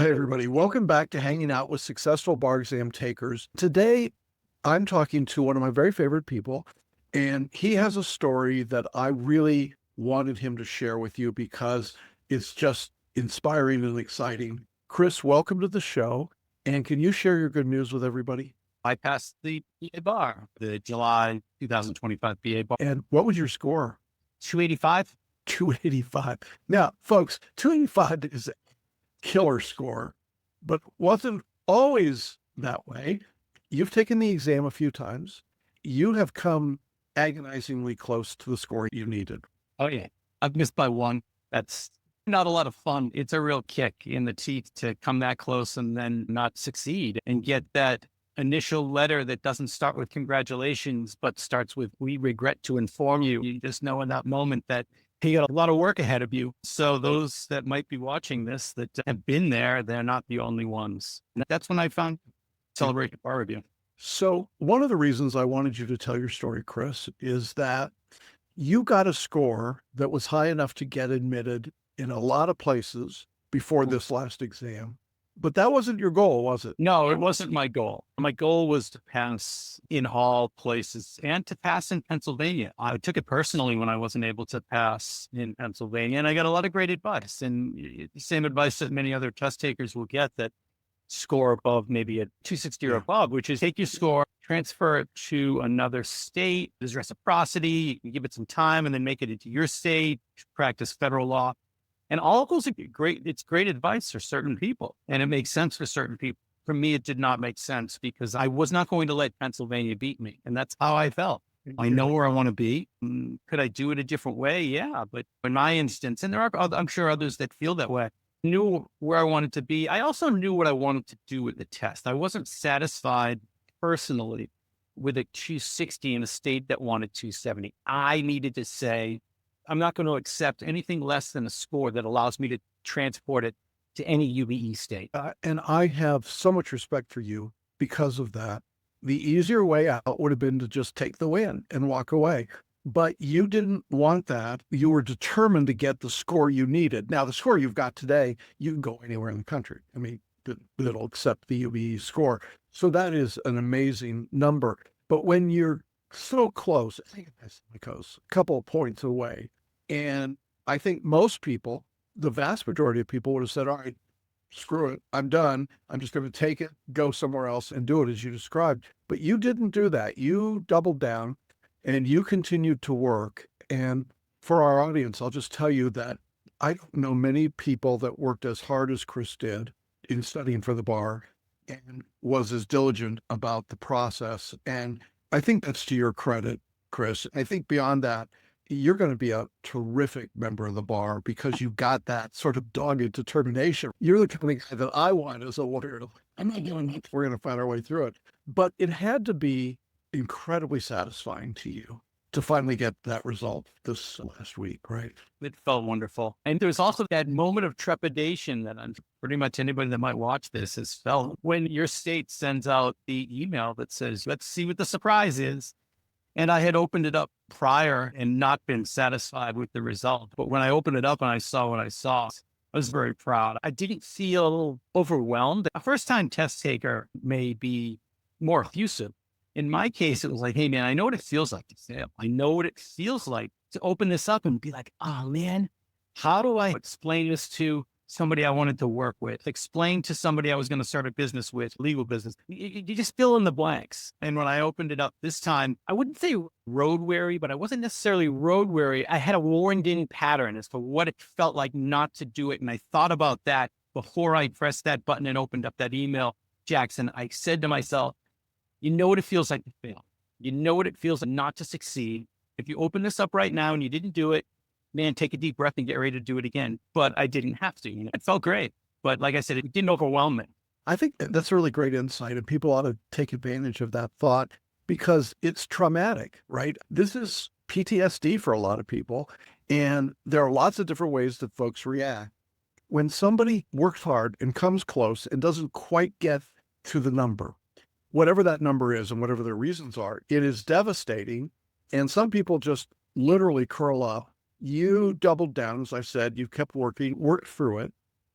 Hey, everybody. Welcome back to Hanging Out with Successful Bar Exam Takers. Today, I'm talking to one of my very favorite people, and he has a story that I really wanted him to share with you because it's just inspiring and exciting. Chris, welcome to the show. And can you share your good news with everybody? I passed the BA bar, the July 2025 BA bar, And what was your score? 285. 285. Now, folks, 285 is a killer score, but wasn't always that way. You've taken the exam a few times. You have come agonizingly close to the score you needed. Oh, yeah. I've missed by one. That's not a lot of fun. It's a real kick in the teeth to come that close and then not succeed and get that initial letter that doesn't start with congratulations, but starts with, we regret to inform you. You just know in that moment that you got a lot of work ahead of you. So those that might be watching this that have been there, they're not the only ones. And that's when I found Celebration Bar Review. So, one of the reasons I wanted you to tell your story, Chris, is that you got a score that was high enough to get admitted in a lot of places before this last exam. But that wasn't your goal, was it? No, it wasn't my goal. My goal was to pass in all places and to pass in Pennsylvania. I took it personally when I wasn't able to pass in Pennsylvania, and I got a lot of great advice and the same advice that many other test takers will get that score above maybe a 260 or Yeah. above, which is take your score, transfer it to another state. There's reciprocity. You can give it some time and then make it into your state, practice federal law. And all of those are great. It's great advice for certain people and it makes sense for certain people. For me, it did not make sense because I was not going to let Pennsylvania beat me. And that's how I felt. I know where I want to be. Could I do it a different way? Yeah. But in my instance, and there are, I'm sure others that feel that way, knew where I wanted to be. I also knew what I wanted to do with the test. I wasn't satisfied personally with a 260 in a state that wanted 270. I needed to say, I'm not going to accept anything less than a score that allows me to transport it to any UBE state. And I have so much respect for you because of that. The easier way out would have been to just take the win and walk away. But you didn't want that. You were determined to get the score you needed. Now, the score you've got today, you can go anywhere in the country. I mean, it'll accept the UBE score. So that is an amazing number. But when you're so close, I think it's like a couple of points away. And I think most people, the vast majority of people would have said, all right, screw it. I'm done. I'm just going to take it, go somewhere else and do it as you described. But you didn't do that. You doubled down and you continued to work. And for our audience, I'll just tell you that I don't know many people that worked as hard as Chris did in studying for the bar and was as diligent about the process. And I think that's to your credit, Chris. I think beyond that, you're going to be a terrific member of the bar because you've got that sort of dogged determination. You're the kind of guy that I want as a lawyer. I'm not doing it. We're going to find our way through it. But it had to be incredibly satisfying to you to finally get that result this last week, right? It felt wonderful. And there's also that moment of trepidation that I'm pretty much anybody that might watch this has felt when your state sends out the email that says, let's see what the surprise is. And I had opened it up prior and not been satisfied with the result. But when I opened it up and I saw what I saw, I was very proud. I didn't feel overwhelmed. A first time test taker may be more effusive. In my case, it was like, hey, man, I know what it feels like to fail. I know what it feels like to open this up and be like, oh, man, how do I explain this to somebody I wanted to work with, explain to somebody I was going to start a business with, legal business. You just fill in the blanks. And when I opened it up this time, I wouldn't say road weary, but I wasn't necessarily road weary. I had a warned in pattern as to what it felt like not to do it. And I thought about that before I pressed that button and opened up that email, Jackson. I said to myself, you know what it feels like to fail. You know what it feels like not to succeed. If you open this up right now and you didn't do it, man, take a deep breath and get ready to do it again. But I didn't have to. It felt great. But like I said, it didn't overwhelm me. I think that's a really great insight, and people ought to take advantage of that thought because it's traumatic, right? This is PTSD for a lot of people, and there are lots of different ways that folks react. When somebody works hard and comes close and doesn't quite get to the number, whatever that number is and whatever their reasons are, it is devastating. And some people just literally curl up. You doubled down, as I said, you kept working, worked through it.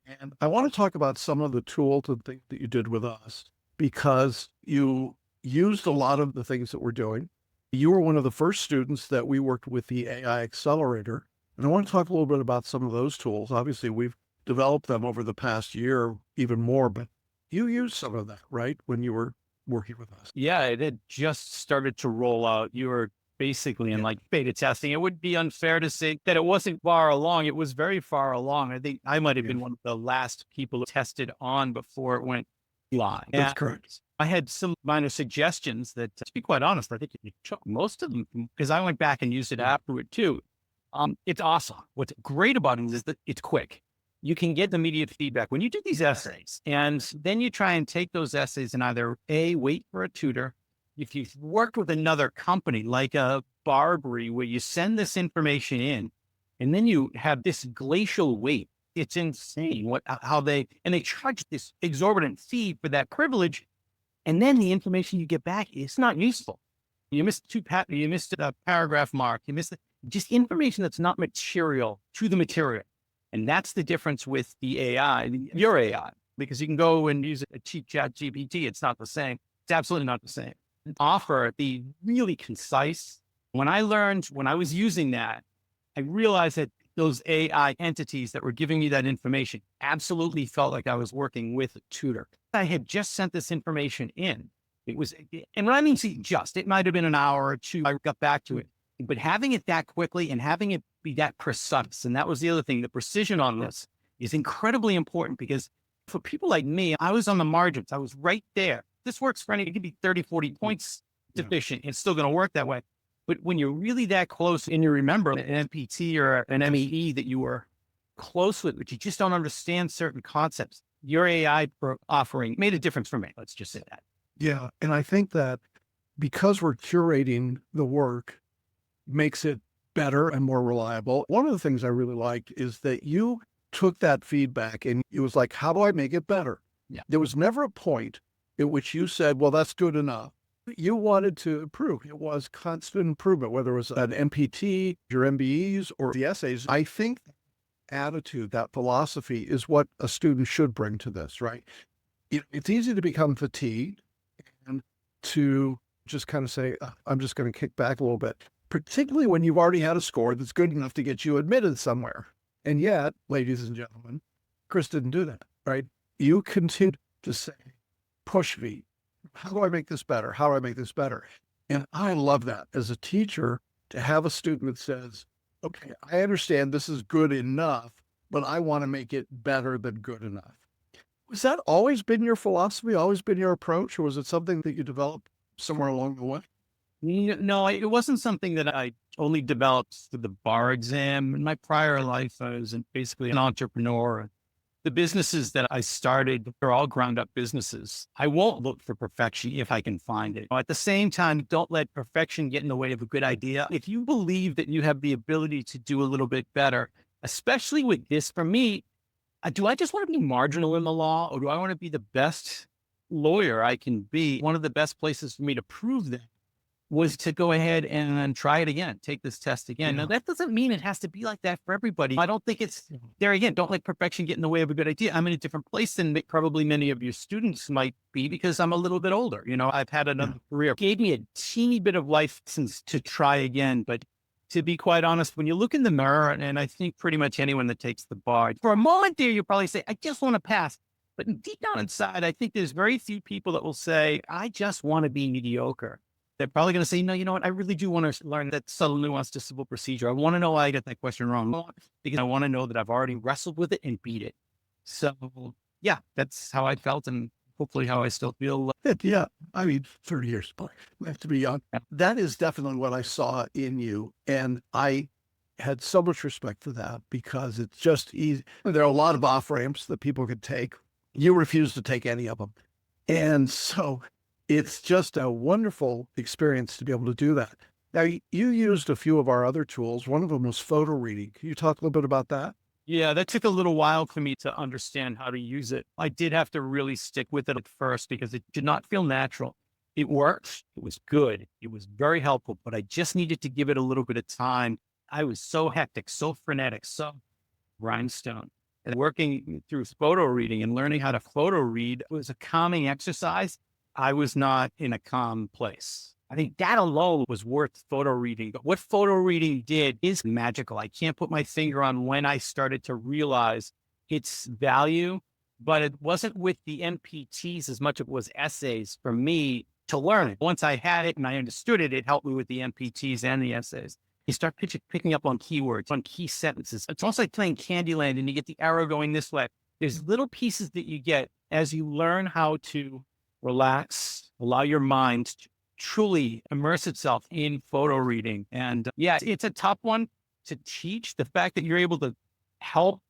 And I want to talk about some of the tools and things that you did with us because you used a lot of the things that we're doing. You were one of the first students that we worked with the AI Accelerator. And I want to talk a little bit about some of those tools. Obviously, we've developed them over the past year even more, but you used some of that, right? When you were working with us. Yeah, it had just started to roll out. You were basically in Yeah. like beta testing. It would be unfair to say that it wasn't far along. It was very far along. I think I might have Yeah. been one of the last people tested on before it went live. That's And correct. I had some minor suggestions that, to be quite honest, I think you took most of them because I went back and used it afterward too. It's awesome. What's great about it is that it's quick. You can get immediate feedback when you do these essays, and then you try and take those essays and either wait for a tutor. If you've worked with another company like a Barbary, where you send this information in, and then you have this glacial wait. It's insane how they charge this exorbitant fee for that privilege, and then the information you get back is not useful. You missed you missed a paragraph mark. You missed just information that's not material to the material. And that's the difference with the AI, your AI, because you can go and use a cheap chat GPT. It's not the same. It's absolutely not the same. Offer the really concise. When I was using that, I realized that those AI entities that were giving me that information absolutely felt like I was working with a tutor. I had just sent this information in. It was, and when I mean see just, it might have been an hour or two. I got back to it, but having it that quickly and having it be that precise. And that was the other thing. The precision on this is incredibly important because for people like me, I was on the margins. I was right there. This works for any, it could be 30, 40 points deficient. It's still going to work that way. But when you're really that close and you remember an MPT or an MEE that you were close with, but you just don't understand certain concepts, your AI offering made a difference for me. Let's just say that. Yeah. And I think that because we're curating the work makes it better and more reliable. One of the things I really liked is that you took that feedback and it was like, how do I make it better? Yeah. There was never a point at which you said, well, that's good enough. You wanted to improve. It was constant improvement, whether it was an MPT, your MBEs, or the essays. I think attitude, that philosophy is what a student should bring to this, right? It's easy to become fatigued and to just kind of say, I'm just going to kick back a little bit, particularly when you've already had a score that's good enough to get you admitted somewhere. And yet, ladies and gentlemen, Chris didn't do that, right? You continued to say, push me. How do I make this better? How do I make this better? And I love that as a teacher to have a student that says, okay, I understand this is good enough, but I want to make it better than good enough. Was that always been your philosophy, always been your approach, or was it something that you developed somewhere along the way? No, it wasn't something that I only developed for the bar exam. In my prior life, I was basically an entrepreneur. The businesses that I started are all ground up businesses. I won't look for perfection if I can find it. At the same time, don't let perfection get in the way of a good idea. If you believe that you have the ability to do a little bit better, especially with this, for me, do I just want to be marginal in the law or do I want to be the best lawyer I can be? One of the best places for me to prove that was to go ahead and try it again, take this test again. Now, that doesn't mean it has to be like that for everybody. I don't think it's there again. Don't let perfection get in the way of a good idea. I'm in a different place than probably many of your students might be because I'm a little bit older. I've had another career. It gave me a teeny bit of license to try again. But to be quite honest, when you look in the mirror, and I think pretty much anyone that takes the bar, for a moment there, you probably say, I just want to pass. But deep down inside, I think there's very few people that will say, I just want to be mediocre. They're probably going to say, no, you know what? I really do want to learn that subtle nuance to civil procedure. I want to know why I got that question wrong because I want to know that I've already wrestled with it and beat it. So yeah, that's how I felt and hopefully how I still feel. Yeah. I mean, 30 years, but we have to be young. That is definitely what I saw in you. And I had so much respect for that because it's just easy. There are a lot of off ramps that people could take. You refuse to take any of them. And so it's just a wonderful experience to be able to do that. Now, you used a few of our other tools. One of them was PhotoReading. Can you talk a little bit about that? Yeah, that took a little while for me to understand how to use it. I did have to really stick with it at first because it did not feel natural. It worked. It was good. It was very helpful, but I just needed to give it a little bit of time. I was so hectic, so frenetic, so rhinestone. And working through photo reading and learning how to photo read was a calming exercise. I was not in a calm place. I think that alone was worth photo reading. But what photo reading did is magical. I can't put my finger on when I started to realize its value, but it wasn't with the MPTs as much as it was essays for me to learn it. Once I had it and I understood it, it helped me with the MPTs and the essays. You start picking up on keywords, on key sentences. It's almost like playing Candyland and you get the arrow going this way. There's little pieces that you get as you learn how to relax, allow your mind to truly immerse itself in photo reading. And yeah, it's a tough one to teach. The fact that you're able to help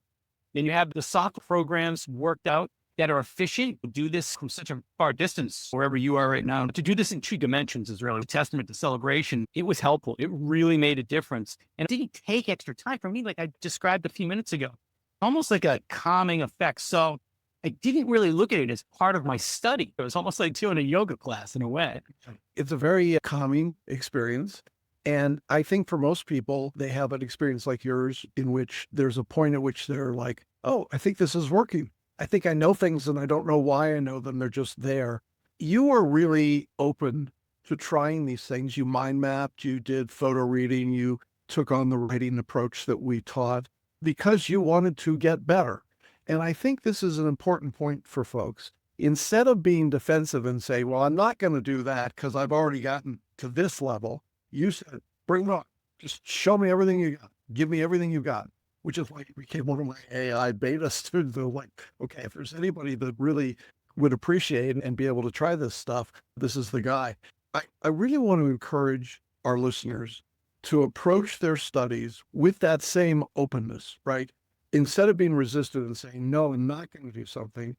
and you have the software programs worked out that are efficient, do this from such a far distance, wherever you are right now. To do this in 2 dimensions is really a testament to celebration. It was helpful. It really made a difference. And it didn't take extra time for me, like I described a few minutes ago, almost like a calming effect. So I didn't really look at it as part of my study. It was almost like doing a yoga class in a way. It's a very calming experience. And I think for most people, they have an experience like yours in which there's a point at which they're like, oh, I think this is working. I think I know things and I don't know why I know them. They're just there. You are really open to trying these things. You mind mapped, you did photo reading, you took on the writing approach that we taught because you wanted to get better. And I think this is an important point for folks. Instead of being defensive and say, well, I'm not going to do that because I've already gotten to this level, you said, bring it on. Just show me everything you got. Give me everything you got, which is like became one of my AI beta students. They're like, okay, if there's anybody that really would appreciate and be able to try this stuff, this is the guy. I really want to encourage our listeners to approach their studies with that same openness, right? Instead of being resistant and saying, no, I'm not going to do something,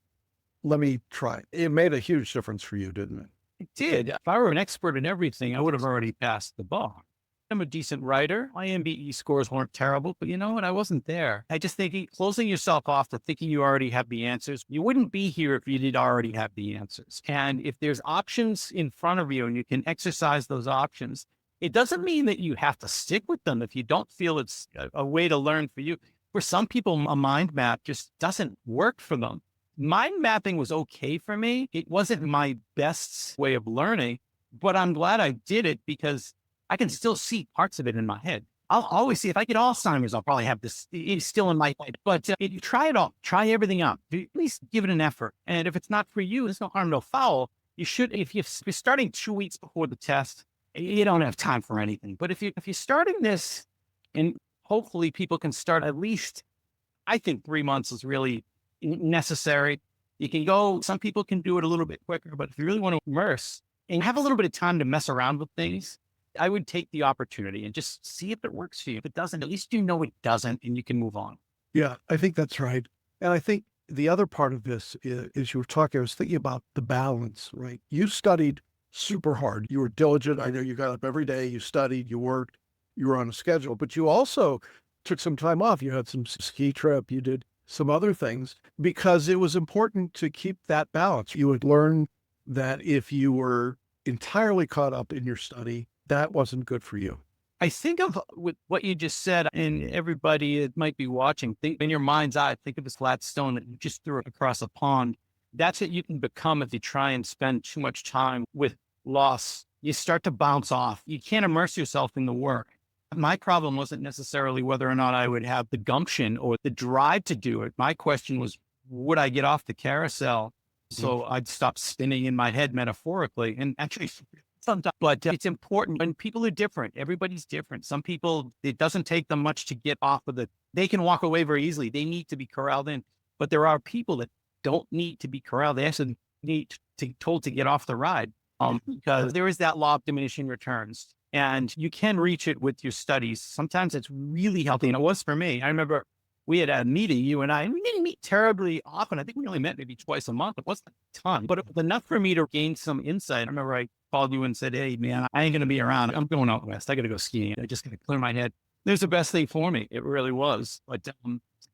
let me try it. It made a huge difference for you, didn't it? It did. If I were an expert in everything, I would have already passed the bar. I'm a decent writer. My MBE scores weren't terrible, but you know what? I wasn't there. I just think closing yourself off to thinking you already have the answers. You wouldn't be here if you did already have the answers. And if there's options in front of you and you can exercise those options, it doesn't mean that you have to stick with them if you don't feel it's a way to learn for you. For some people, a mind map just doesn't work for them. Mind mapping was okay for me. It wasn't my best way of learning, but I'm glad I did it because I can still see parts of it in my head. I'll always see if I get Alzheimer's, I'll probably have this. It's still in my head, but you try it all, try everything out. At least give it an effort. And if it's not for you, there's no harm, no foul. You should, if you're starting 2 weeks before the test, you don't have time for anything. But if you're starting this, and hopefully people can start at least, I think 3 months is really necessary. You can go, some people can do it a little bit quicker, but if you really want to immerse and have a little bit of time to mess around with things, I would take the opportunity and just see if it works for you. If it doesn't, at least you know it doesn't and you can move on. Yeah, I think that's right. And I think the other part of this is you were talking, I was thinking about the balance, right? You studied super hard. You were diligent. I know you got up every day, you studied, you worked, you were on a schedule, but you also took some time off. You had some ski trip, you did some other things because it was important to keep that balance. You would learn that if you were entirely caught up in your study, that wasn't good for you. I think of with what you just said, and everybody that might be watching, think in your mind's eye, think of this flat stone that you just threw across a pond. That's what you can become if you try and spend too much time with loss. You start to bounce off. You can't immerse yourself in the work. My problem wasn't necessarily whether or not I would have the gumption or the drive to do it. My question was, would I get off the carousel so I'd stop spinning in my head metaphorically? And actually, sometimes, but it's important. And people are different. Everybody's different. Some people, it doesn't take them much to get off of they can walk away very easily. They need to be corralled in. But there are people that don't need to be corralled. They actually need to be told to get off the ride because there is that law of diminishing returns. And you can reach it with your studies. Sometimes it's really healthy. And it was for me. I remember we had a meeting, you and I, and we didn't meet terribly often. I think we only met maybe twice a month. It wasn't a ton, but it was enough for me to gain some insight. I remember I called you and said, hey, man, I ain't going to be around. I'm going out west. I got to go skiing. I just got to clear my head. It was the best thing for me. It really was. But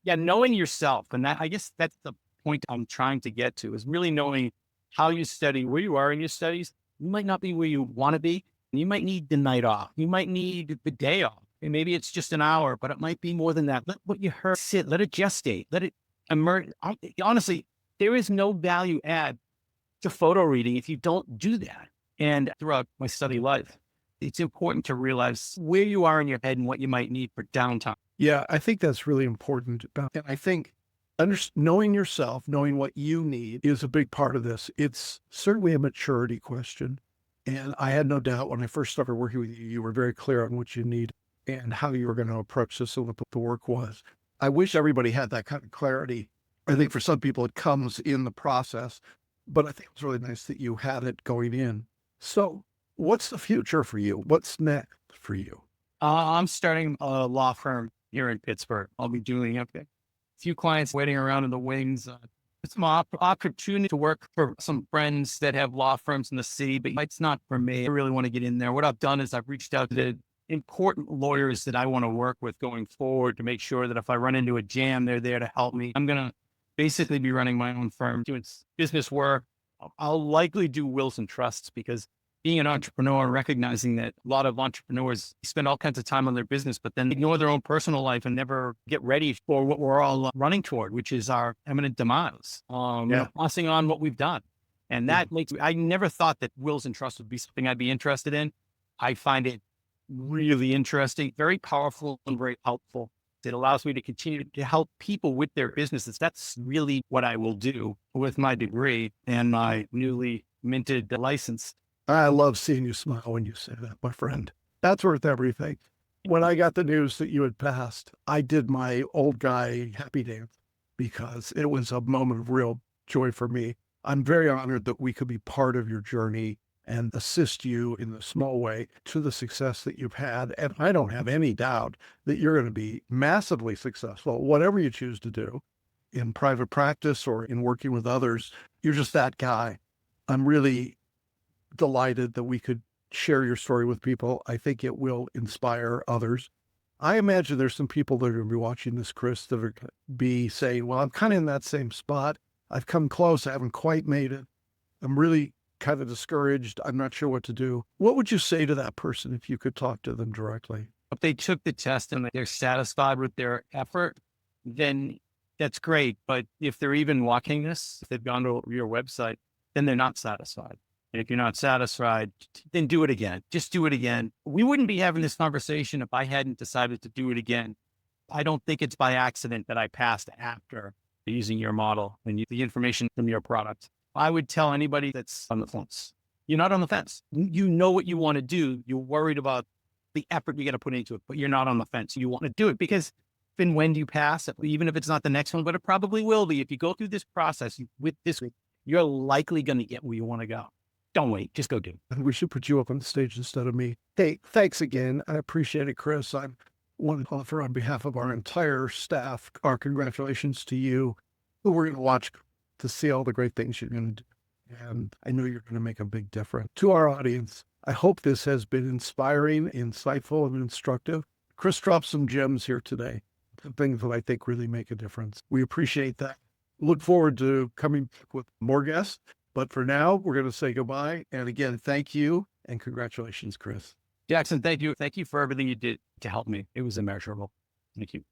yeah, knowing yourself. And that, I guess that's the point I'm trying to get to, is really knowing how you study, where you are in your studies. You might not be where you want to be. You might need the night off. You might need the day off. And maybe it's just an hour, but it might be more than that. Let what you heard sit, let it gestate, let it Honestly, there is no value add to photo reading if you don't do that. And throughout my study life, it's important to realize where you are in your head and what you might need for downtime. Yeah, I think that's really important. And I think knowing yourself, knowing what you need is a big part of this. It's certainly a maturity question. And I had no doubt when I first started working with you, you were very clear on what you need and how you were going to approach this and what the work was. I wish everybody had that kind of clarity. I think for some people it comes in the process, but I think it's really nice that you had it going in. So, what's the future for you? What's next for you? I'm starting a law firm here in Pittsburgh. I'll be doing a few clients waiting around in the wings. It's an opportunity to work for some friends that have law firms in the city, but it's not for me. I really want to get in there. What I've done is I've reached out to the important lawyers that I want to work with going forward to make sure that if I run into a jam, they're there to help me. I'm going to basically be running my own firm, doing business work. I'll likely do wills and trusts because being an entrepreneur, recognizing that a lot of entrepreneurs spend all kinds of time on their business, but then ignore their own personal life and never get ready for what we're all running toward, which is our imminent demise, passing on what we've done. And that makes, I never thought that wills and trusts would be something I'd be interested in. I find it really interesting, very powerful and very helpful. It allows me to continue to help people with their businesses. That's really what I will do with my degree and my newly minted license. I love seeing you smile when you say that, my friend. That's worth everything. When I got the news that you had passed, I did my old guy happy dance because it was a moment of real joy for me. I'm very honored that we could be part of your journey and assist you in a small way to the success that you've had. And I don't have any doubt that you're going to be massively successful, whatever you choose to do in private practice or in working with others. You're just that guy. I'm really delighted that we could share your story with people. I think it will inspire others. I imagine there's some people that are going to be watching this, Chris, that are going to be saying, well, I'm kind of in that same spot. I've come close. I haven't quite made it. I'm really kind of discouraged. I'm not sure what to do. What would you say to that person if you could talk to them directly? If they took the test and they're satisfied with their effort, then that's great. But if they're even watching this, if they've gone to your website, then they're not satisfied. And if you're not satisfied, then do it again. Just do it again. We wouldn't be having this conversation if I hadn't decided to do it again. I don't think it's by accident that I passed after using your model and the information from your product. I would tell anybody that's on the fence, you're not on the fence. You know what you want to do. You're worried about the effort you got to put into it, but you're not on the fence. You want to do it because if and when you pass, even if it's not the next one, but it probably will be. If you go through this process with this, you're likely going to get where you want to go. Don't wait. Just go do it. And we should put you up on the stage instead of me. Hey, thanks again. I appreciate it, Chris. I want to offer on behalf of our entire staff our congratulations to you, who we're going to watch to see all the great things you're going to do. And I know you're going to make a big difference. To our audience, I hope this has been inspiring, insightful, and instructive. Chris dropped some gems here today, things that I think really make a difference. We appreciate that. Look forward to coming back with more guests. But for now, we're going to say goodbye. And again, thank you and congratulations, Chris. Jackson, thank you. Thank you for everything you did to help me. It was immeasurable. Thank you.